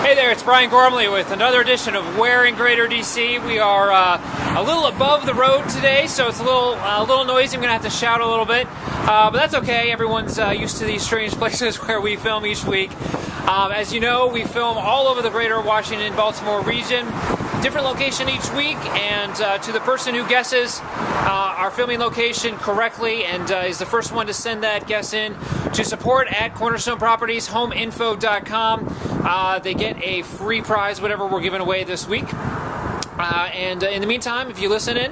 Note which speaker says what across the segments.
Speaker 1: Hey there, it's Brian Gormley with another edition of Where in Greater DC. We are a little above the road today, so it's a little noisy. I'm going to have to shout a little bit, but that's okay. Everyone's used to these strange places where we film each week. As you know, we film all over the greater Washington, Baltimore region, different location each week, and to the person who guesses our filming location correctly and is the first one to send that guess in to support@cornerstonepropertieshomeinfo.com, they get a free prize, whatever we're giving away this week. And in the meantime, if you listen in,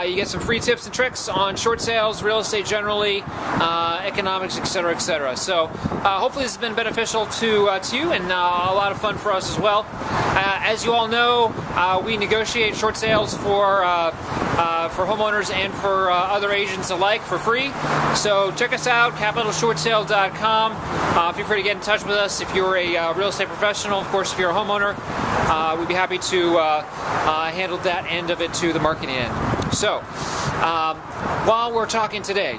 Speaker 1: you get some free tips and tricks on short sales, real estate generally, economics, etc., etc. So hopefully this has been beneficial to you and a lot of fun for us as well. As you all know, we negotiate short sales for homeowners and for other agents alike for free. So check us out, capitalshortsale.com. Feel free to get in touch with us if you're a real estate professional. Of course, if you're a homeowner, we'd be happy to handle that end of it to the marketing end. So, while we're talking today,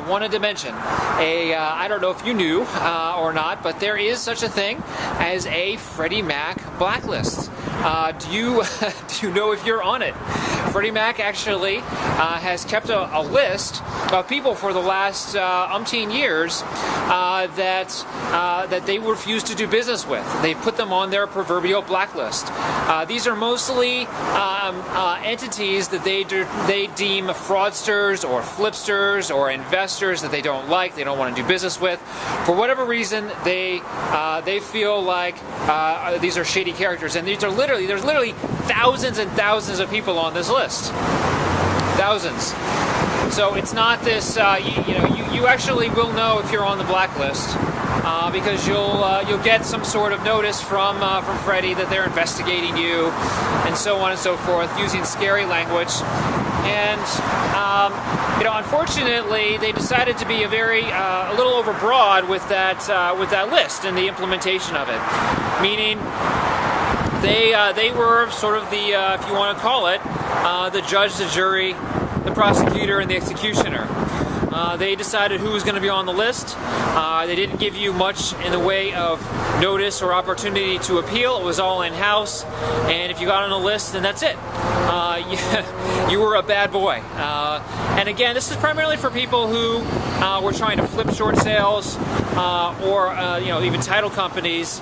Speaker 1: wanted to mention I don't know if you knew or not, but there is such a thing as a Freddie Mac blacklist. Do you know if you're on it? Freddie Mac actually has kept a list of people for the last umpteen years that they refuse to do business with. They put them on their proverbial blacklist. These are mostly entities that they deem fraudsters or flipsters or investors that they don't like, they don't want to do business with. For whatever reason, they feel like these are shady characters, and there's literally thousands and thousands of people on this list. Thousands. So it's not this. You actually will know if you're on the blacklist because you'll get some sort of notice from Freddie that they're investigating you, and so on and so forth, using scary language. And unfortunately, they decided to be a little overbroad with that list and the implementation of it. Meaning, they were sort of the if you want to call it the judge, the jury, the prosecutor, and the executioner. They decided who was going to be on the list. They didn't give you much in the way of notice or opportunity to appeal. It was all in-house, and if you got on the list, then that's it. You were a bad boy. And again, this is primarily for people who were trying to flip short sales, or even title companies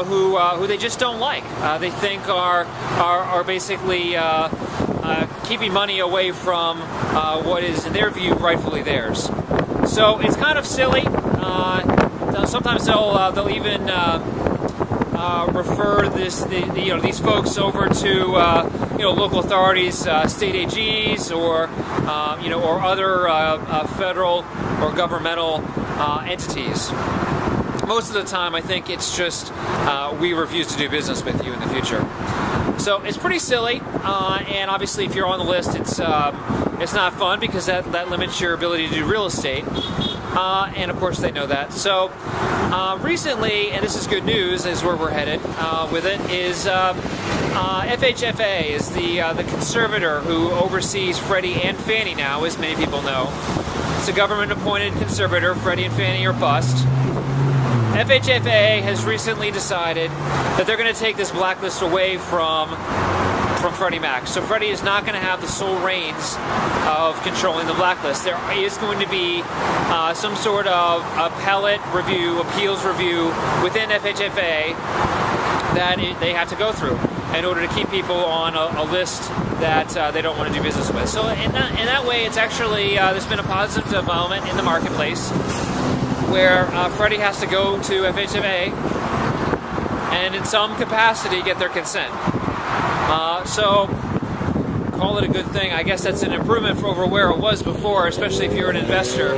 Speaker 1: who they just don't like. They think are basically keeping money away from what is, in their view, rightfully theirs. So it's kind of silly. Sometimes they'll even refer these folks over to local authorities, state AGs, or other federal or governmental entities. Most of the time, I think it's just we refuse to do business with you in the future. So it's pretty silly, and obviously, if you're on the list, it's not fun because that limits your ability to do real estate. And of course, they know that. So recently, and this is good news, is where we're headed with it, is FHFA is the conservator who oversees Freddie and Fannie now, as many people know. It's a government-appointed conservator. Freddie and Fannie are bust. FHFA has recently decided that they're going to take this blacklist away from Freddie Mac. So Freddie is not going to have the sole reins of controlling the blacklist. There is going to be some sort of appellate review, appeals review within FHFA that they have to go through in order to keep people on a list that they don't want to do business with. So in that way, it's actually there's been a positive development in the marketplace, where Freddie has to go to FHFA and in some capacity get their consent. So call it a good thing. I guess that's an improvement over where it was before, especially if you're an investor.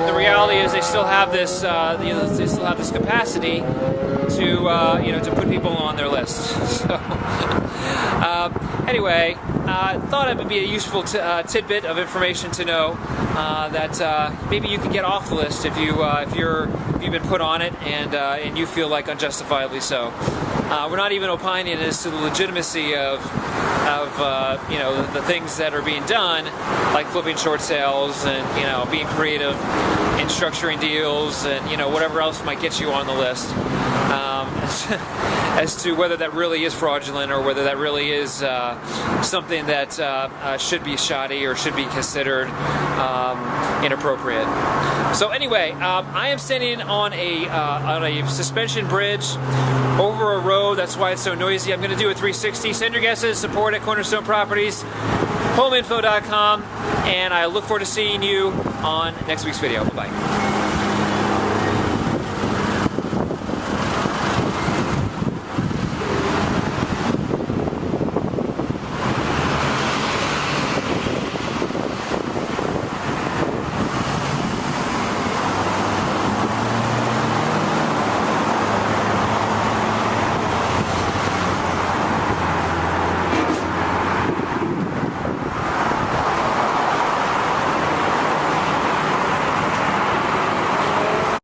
Speaker 1: The reality is they still have this they still have this capacity to put people on their list. So anyway, thought it would be a useful tidbit of information to know that maybe you could get off the list if you're you've been put on it, and you feel like unjustifiably so. We're not even opining as to the legitimacy of the things that are being done, like flipping short sales and being creative in structuring deals and whatever else might get you on the list. As to whether that really is fraudulent or whether that really is something that should be shoddy or should be considered inappropriate. So anyway, I am standing on a suspension bridge over a road. That's why it's so noisy. I'm going to do a 360. Send your guesses. Support at Cornerstone Properties, homeinfo.com, and I look forward to seeing you on next week's video. Bye-bye.